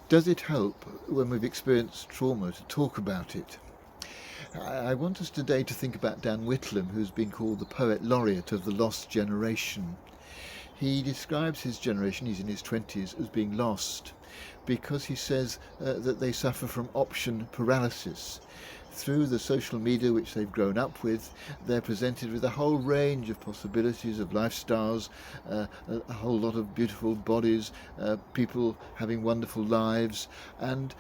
Does it help when we've experienced trauma to talk about it? I want us today to think about Dan Whitlam, who's been called the poet laureate of the lost generation. He describes his generation, he's in his 20s, as being lost because he says that they suffer from option paralysis. Through the social media which they've grown up with, they're presented with a whole range of possibilities of lifestyles, a whole lot of beautiful bodies, people having wonderful lives, and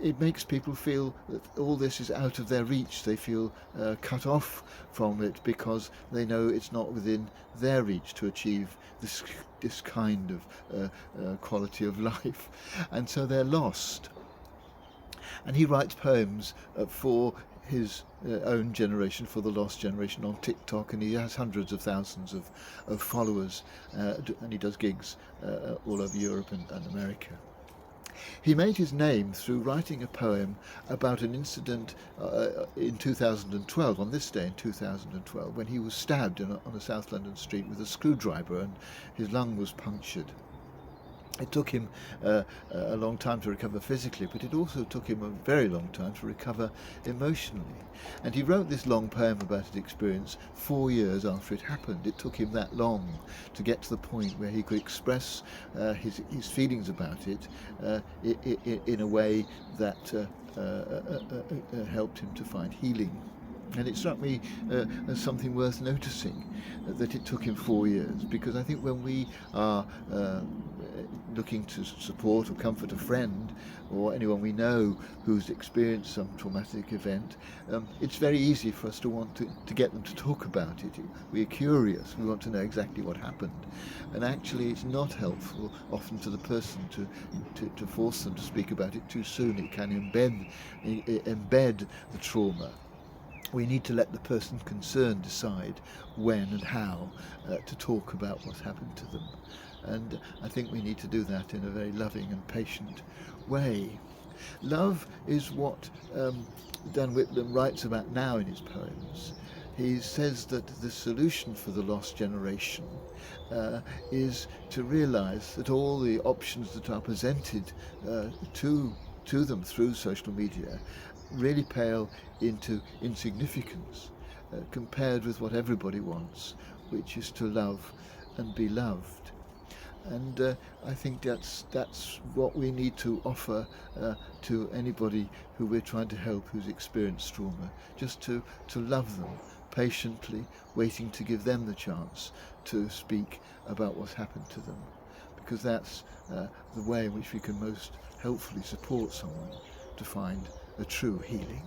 it makes people feel that all this is out of their reach. They feel cut off from it because they know it's not within their reach to achieve this kind of quality of life, and so they're lost. And he writes poems for his own generation, for the lost generation, on TikTok, and he has hundreds of thousands of followers, and he does gigs all over Europe and America. He made his name through writing a poem about an incident in 2012, on this day in 2012, when he was stabbed on a South London street with a screwdriver and his lung was punctured. It took him a long time to recover physically, but it also took him a very long time to recover emotionally. And he wrote this long poem about his experience 4 years after it happened. It took him that long to get to the point where he could express his feelings about it in a way that helped him to find healing. And it struck me as something worth noticing, that it took him 4 years, because I think when we are looking to support or comfort a friend or anyone we know who's experienced some traumatic event, it's very easy for us to want to get them to talk about it. We're curious, we want to know exactly what happened. And actually it's not helpful often to the person to force them to speak about it too soon. It can embed the trauma. We need to let the person concerned decide when and how to talk about what's happened to them. And I think we need to do that in a very loving and patient way. Love is what Dan Whitlam writes about now in his poems. He says that the solution for the lost generation is to realise that all the options that are presented to them through social media really pale into insignificance compared with what everybody wants, which is to love and be loved. And I think that's what we need to offer to anybody who we're trying to help who's experienced trauma, just to love them patiently, waiting to give them the chance to speak about what's happened to them, because that's the way in which we can most helpfully support someone to find a true healing.